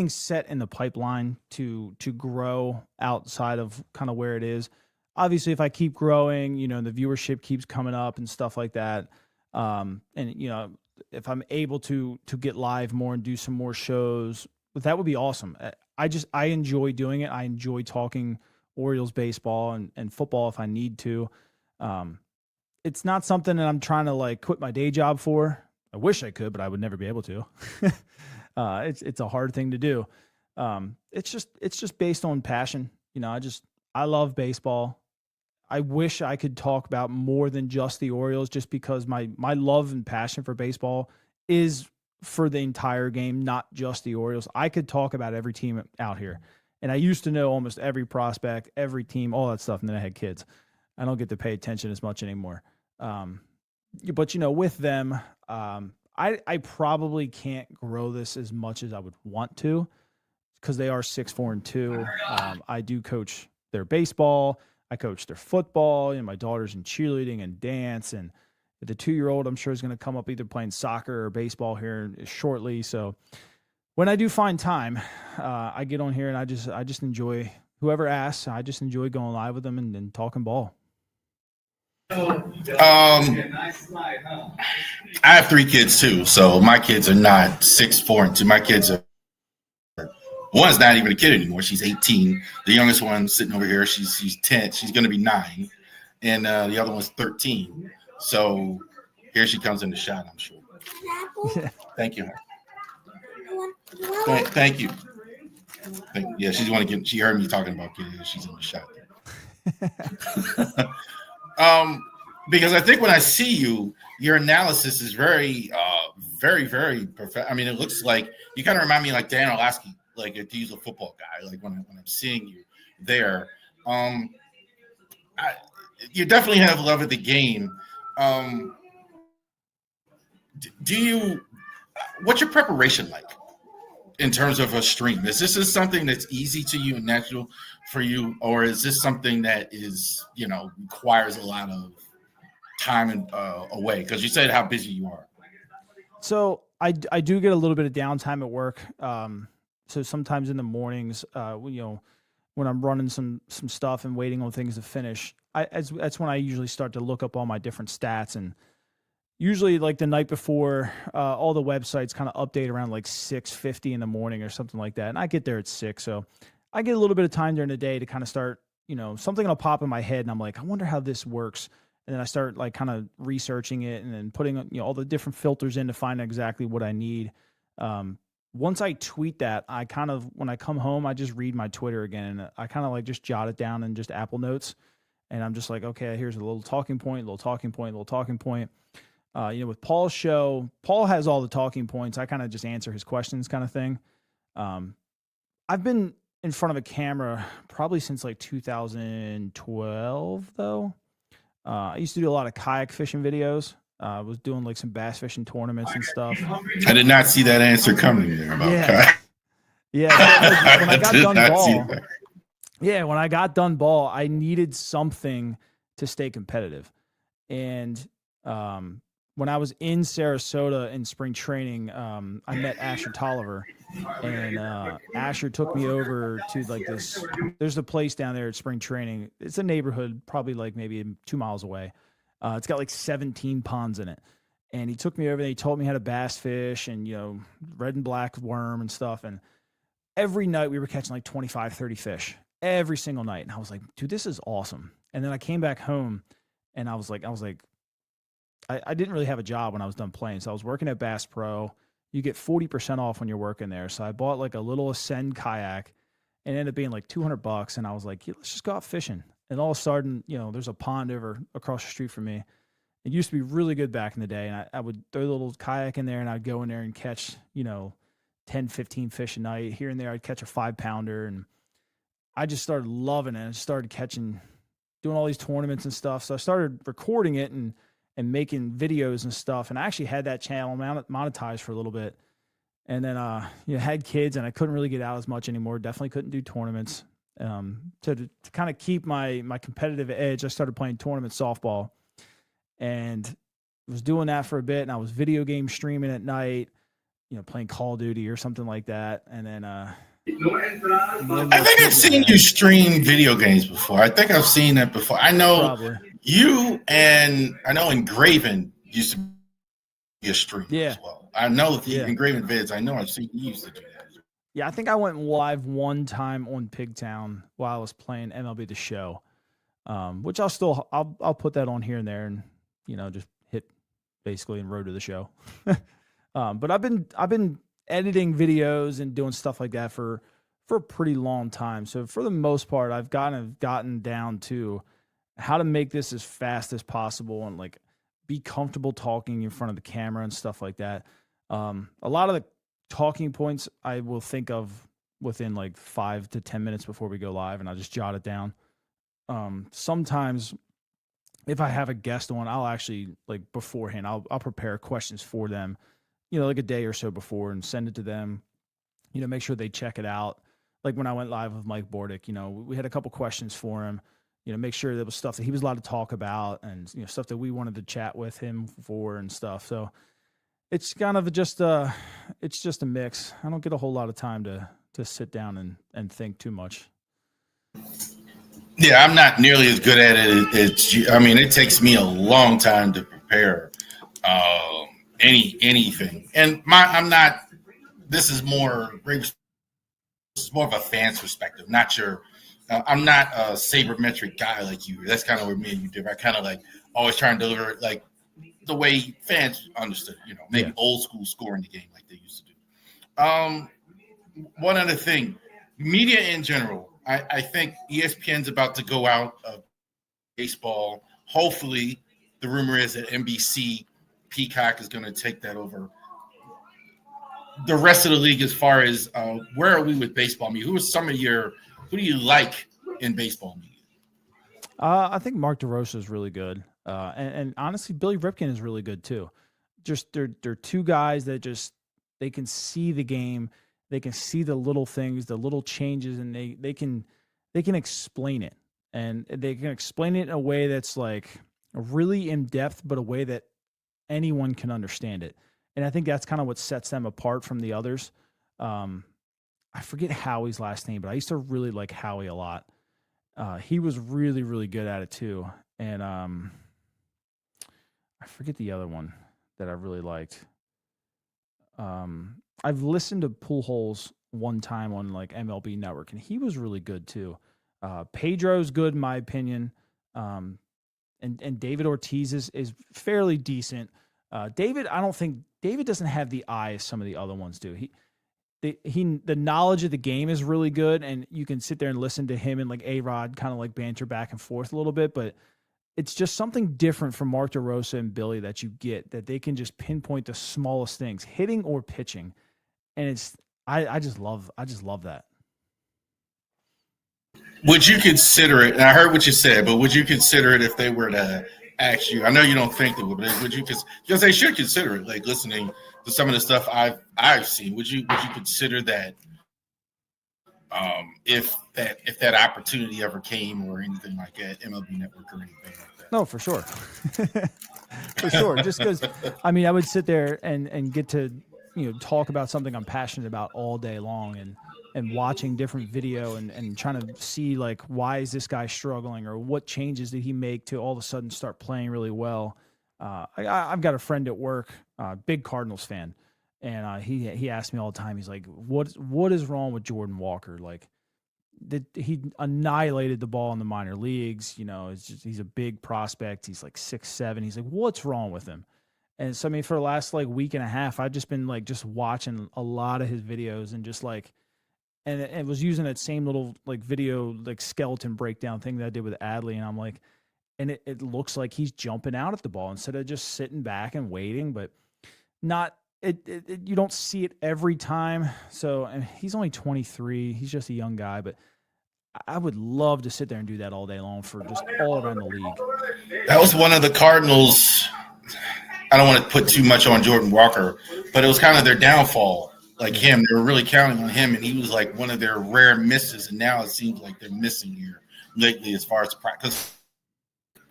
S2: set in the pipeline to grow outside of kind of where it is. Obviously, if I keep growing, the viewership keeps coming up and stuff like that. And if I'm able to get live more and do some more shows, that would be awesome. I enjoy doing it. I enjoy talking Orioles baseball and football if I need to. It's not something that I'm trying to like quit my day job for. I wish I could, but I would never be able to. It's a hard thing to do. It's just based on passion. I love baseball. I wish I could talk about more than just the Orioles, just because my love and passion for baseball is for the entire game, not just the Orioles. I could talk about every team out here. And I used to know almost every prospect, every team, all that stuff. And then I had kids. I don't get to pay attention as much anymore. But with them, I probably can't grow this as much as I would want to, because they are 6'4" and 2. I do coach their baseball. I coach their football. My daughter's in cheerleading and dance, and the 2-year-old I'm sure is going to come up either playing soccer or baseball here shortly. So when I do find time, I get on here and I just enjoy whoever asks, I just enjoy going live with them and talking ball.
S1: I have 3 kids too, so my kids are not 6, 4, and 2. My kids are one's not even a kid anymore. She's 18. The youngest one sitting over here, she's 10. She's going to be 9, and the other one's 13. So here she comes in the shot, I'm sure. Thank you. Thank you. Yeah, she's want to get. She heard me talking about kids. She's in the shot. Because I think when I see you, your analysis is very, very perfect. I mean, it looks like you kind of remind me like Dan Orlovsky, like if he's a football guy. Like when I'm seeing you there, you definitely have love of the game. What's your preparation like in terms of a stream? Is this something that's easy to you and natural for you, or is this something that is, requires a lot of time and away? Because you said how busy you are.
S2: So I do get a little bit of downtime at work. So sometimes in the mornings, when I'm running some stuff and waiting on things to finish, that's when I usually start to look up all my different stats. And usually like the night before, all the websites kind of update around like 6:50 in the morning or something like that. And I get there at 6. So I get a little bit of time during the day to kind of start, something will pop in my head and I'm like, I wonder how this works. And then I start like kind of researching it and then putting, all the different filters in to find exactly what I need. Once I tweet that, when I come home, I just read my Twitter again. And I kind of like just jot it down in just Apple Notes. And I'm just like, okay, here's a little talking point. With Paul's show, Paul has all the talking points. I kind of just answer his questions kind of thing. I've been in front of a camera probably since like 2012 though. I used to do a lot of kayak fishing videos. I was doing like some bass fishing tournaments and stuff.
S1: I did not see that answer coming there about kayak.
S2: Yeah. When I got done ball, I needed something to stay competitive. And when I was in Sarasota in spring training, I met Asher Tolliver, and Asher took me over to like this. There's a place down there at spring training. It's a neighborhood, probably like maybe 2 miles away. It's got like 17 ponds in it. And he took me over and he told me how to bass fish and, red and black worm and stuff. And every night we were catching like 25, 30 fish every single night. And I was like, dude, this is awesome. And then I came back home and I was like, I didn't really have a job when I was done playing. So I was working at Bass Pro. You get 40% off when you're working there. So I bought like a little Ascend kayak and it ended up being like $200. And I was like, let's just go out fishing. And all of a sudden, there's a pond across the street from me. It used to be really good back in the day. And I would throw the little kayak in there and I'd go in there and catch, 10, 15 fish a night. Here and there, I'd catch a 5-pounder. And I just started loving it. I started doing all these tournaments and stuff. So I started recording it and making videos and stuff. And I actually had that channel monetized for a little bit. And then, had kids and I couldn't really get out as much anymore. Definitely couldn't do tournaments. To kind of keep my competitive edge, I started playing tournament softball and was doing that for a bit. And I was video game streaming at night, playing Call of Duty or something like that. And then,
S1: I think I've seen you stream video games before. I think I've seen that before. I know probably. You and I know Engraven used to be a streamer as well. I know the Engraven vids. I know I've seen you used to do that.
S2: Yeah, I think I went live one time on PigTown while I was playing MLB The Show, which I'll put that on here and there and just hit basically and road to the show. But I've been editing videos and doing stuff like that for a pretty long time. So for the most part, I've gotten down to how to make this as fast as possible and like be comfortable talking in front of the camera and stuff like that. A lot of the talking points I will think of within like 5 to 10 minutes before we go live, and I'll just jot it down. Sometimes if I have a guest on, I'll actually like beforehand, I'll prepare questions for them, like a day or so before and send it to them, make sure they check it out. Like when I went live with Mike Bordick, we had a couple questions for him, make sure there was stuff that he was allowed to talk about and, stuff that we wanted to chat with him for and stuff. So it's kind of just a mix. I don't get a whole lot of time to sit down and think too much.
S1: Yeah, I'm not nearly as good at it. It takes me a long time to prepare anything. And I'm not. This is more. This is more of a fan's perspective, not your. I'm not a sabermetric guy like you. That's kind of where me and you differ. I kind of like always try and deliver it like the way fans understood. Maybe old school scoring the game like they used to do. One other thing, media in general. I think ESPN's about to go out of baseball. Hopefully, the rumor is that NBC Peacock is going to take that over. The rest of the league, as far as where are we with baseball media? Who do you like in baseball media?
S2: I think Mark DeRosa is really good, and honestly, Billy Ripken is really good too. Just they're two guys that they can see the game, they can see the little things, the little changes, and they can explain it, and they can explain it in a way that's like really in depth, but a way that anyone can understand it. And I think that's kind of what sets them apart from the others. I forget Howie's last name, but I used to really like Howie a lot. He was really, really good at it too. And I forget the other one that I really liked. I've listened to Pujols one time on like MLB Network, and he was really good too. Pedro's good in my opinion. And David Ortiz is fairly decent. David, I don't think David doesn't have the eye as some of the other ones do. The knowledge of the game is really good, and you can sit there and listen to him and like A-Rod kind of like banter back and forth a little bit, but it's just something different from Mark DeRosa and Billy that you get, that they can just pinpoint the smallest things, hitting or pitching. And I just love that.
S1: Would you consider it? And I heard what you said, but would you consider it if they were to ask you? I know you don't think they would, but would you? Because they should consider it. Like listening to some of the stuff I've seen, would you consider that? If that opportunity ever came or anything like that, MLB Network or anything like that.
S2: No, for sure, for sure. Just because, I would sit there and get to talk about something I'm passionate about all day long, and watching different video and trying to see like, why is this guy struggling, or what changes did he make to all of a sudden start playing really well. I've got a friend at work, big Cardinals fan, and he asked me all the time. He's like, what is wrong with Jordan Walker? Like, he annihilated the ball in the minor leagues. He's a big prospect. He's like 6'7". He's like, what's wrong with him? And so, for the last like week and a half, I've just been like just watching a lot of his videos and just like, and it was using that same little like video, like skeleton breakdown thing that I did with Adley. And I'm like, and it looks like he's jumping out at the ball instead of just sitting back and waiting, but you don't see it every time. So, and he's only 23. He's just a young guy, but I would love to sit there and do that all day long for just all around the league.
S1: That was one of the Cardinals. I don't want to put too much on Jordan Walker, but it was kind of their downfall. Like him, they were really counting on him, and he was like one of their rare misses. And now it seems like they're missing here lately as far as practice.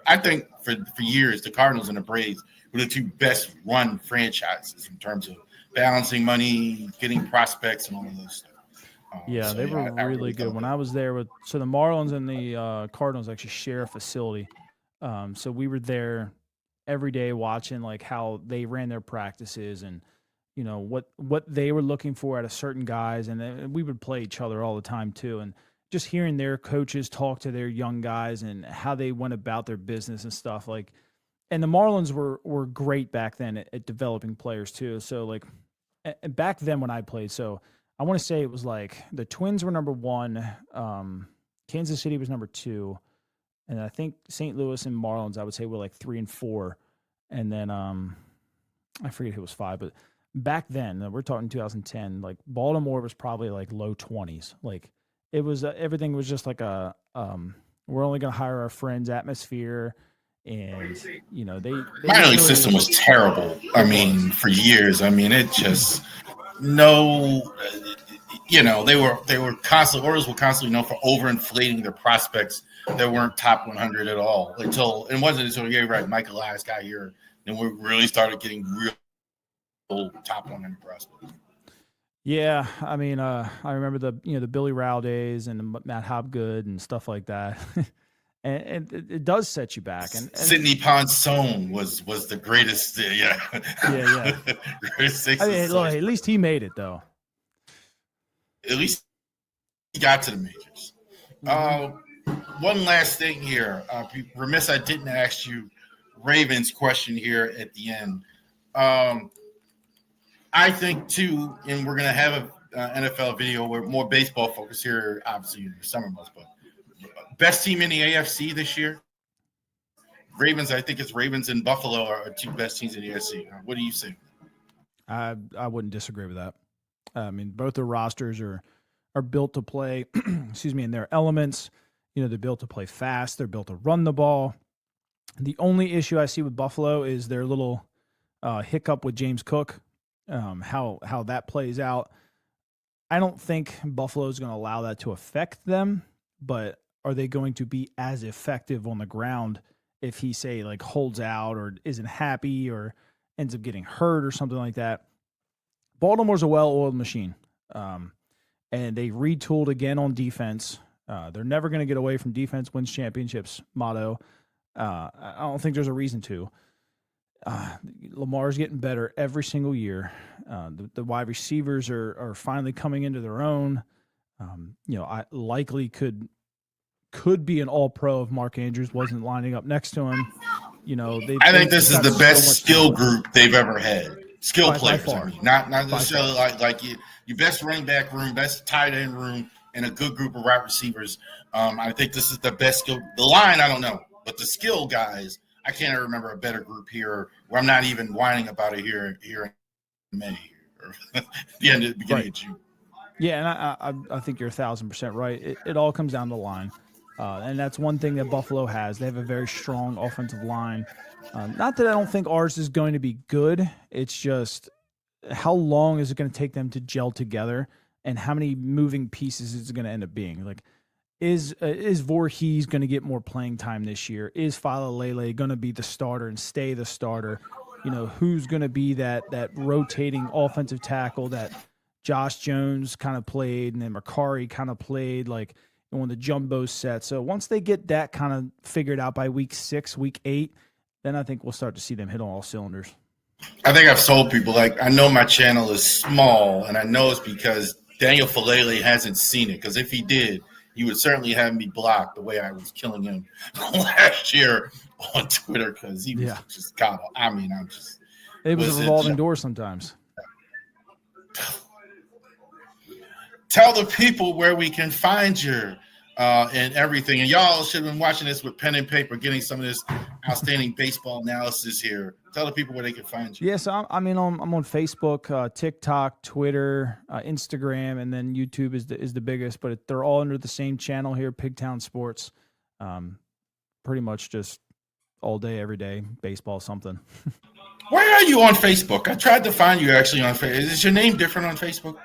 S1: I think for years, the Cardinals and the Braves were the two best run franchises in terms of balancing money, getting prospects, and all of those stuff.
S2: They were really good. When I was there the Marlins and the Cardinals actually share a facility. So we were there every day watching like how they ran their practices and what they were looking for out of certain guys, and we would play each other all the time too, and just hearing their coaches talk to their young guys and how they went about their business and stuff like. And the Marlins were great back then at developing players too. So like back then when I played, so I want to say it was like the Twins were number 1, Kansas City was number 2, and I think St. Louis and Marlins I would say were like 3 and 4, and then I forget who was 5, but back then, we're talking 2010, like Baltimore was probably like low 20s. Like it was, everything was just like we're only going to hire our friends atmosphere. And, they
S1: minor league system was terrible. For years. It just, they were constantly, Orioles were constantly known for overinflating their prospects that weren't top 100 at all. It wasn't until Michael Elias got here, and we really started getting real top 100 prospects.
S2: Yeah, I mean, I remember the Billy Rao days and the Matt Hobgood and stuff like that, and it does set you back. And
S1: Sidney Ponson was the greatest. Yeah,
S2: yeah.
S1: greatest
S2: I mean, look,
S1: source.
S2: at least he made it though.
S1: At least he got to the majors. One last thing here. Be remiss I didn't ask you Ravens question here at the end. I think too, and we're gonna have a NFL video. We're more baseball focused here, obviously in the summer months. But best team in the AFC this year, Ravens. I think it's Ravens and Buffalo are two best teams in the AFC. What do you think?
S2: I wouldn't disagree with that. I mean, both their rosters are built to play. excuse me, in their elements. They're built to play fast. They're built to run the ball. The only issue I see with Buffalo is their little hiccup with James Cook. How that plays out. I don't think Buffalo is going to allow that to affect them, but are they going to be as effective on the ground if he, say, like holds out or isn't happy or ends up getting hurt or something like that? Baltimore's a well-oiled machine, and they retooled again on defense. They're never going to get away from defense wins championships motto. I don't think there's a reason to. Lamar's getting better every single year. The wide receivers are finally coming into their own. I likely could be an all-pro if Mark Andrews wasn't lining up next to him.
S1: I think this is the best skill group they've ever had. Skill players, I mean, not necessarily like your best running back room, best tight end room, and a good group of wide receivers. I think this is the best skill. The line, I don't know, but the skill guys, I can't remember a better group here where I'm not even whining about it here in May or the beginning of June.
S2: Yeah, and I think you're 1,000% right. It all comes down to the line. And that's one thing that Buffalo has. They have a very strong offensive line. Not that I don't think ours is going to be good. It's just how long is it going to take them to gel together and how many moving pieces is it going to end up being? Like, is Voorhees going to get more playing time this year? Is Falalele going to be the starter and stay the starter? Who's going to be that rotating offensive tackle that Josh Jones kind of played and then Makari kind of played like on the jumbo set. So once they get that kind of figured out by week 6, week 8, then I think we'll start to see them hit on all cylinders.
S1: I think I've told people, like, I know my channel is small, and I know it's because Daniel Falele hasn't seen it. Because if he did, he would certainly have me blocked the way I was killing him last year on Twitter because he was just God. I mean,
S2: it was a revolving door sometimes.
S1: Tell the people where we can find you and everything. And y'all should have been watching this with pen and paper, getting some of this outstanding baseball analysis here. Tell the people where they can find you.
S2: Yes, I'm on Facebook, TikTok, Twitter, Instagram, and then YouTube is the biggest. But they're all under the same channel here, PigTown Sports. Pretty much just all day, every day, baseball something.
S1: Where are you on Facebook? I tried to find you actually on Facebook. Is your name different on Facebook?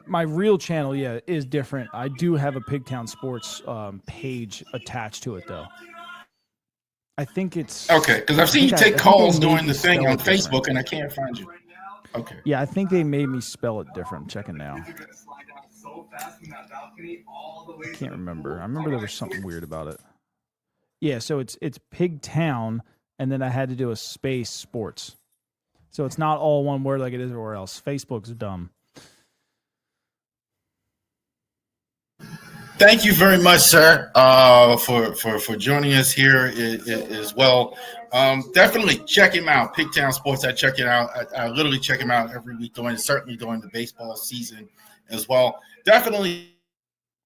S2: My real channel, is different. I do have a PigTown Sports page attached to it, though. I think it's
S1: okay because I've seen you take calls doing the thing on Facebook, and I can't find you. Okay.
S2: Yeah, I think they made me spell it different. I'm checking now. I can't remember. I remember there was something weird about it. Yeah, so it's PigTown. And then I had to do a space sports. So it's not all one word like it is everywhere else. Facebook's dumb.
S1: Thank you very much, sir, for joining us here as well. Definitely check him out, PigTown Sports. I check it out. I literally check him out every week, certainly during the baseball season as well. Definitely,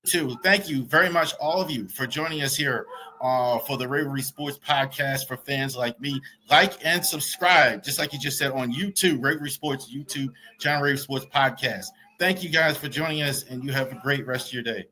S1: too. Thank you very much, all of you, for joining us here for the RAVORI Sports Podcast for fans like me. Like and subscribe, just like you just said, on YouTube, RAVORI Sports YouTube channel, RAVORI Sports Podcast. Thank you guys for joining us, and you have a great rest of your day.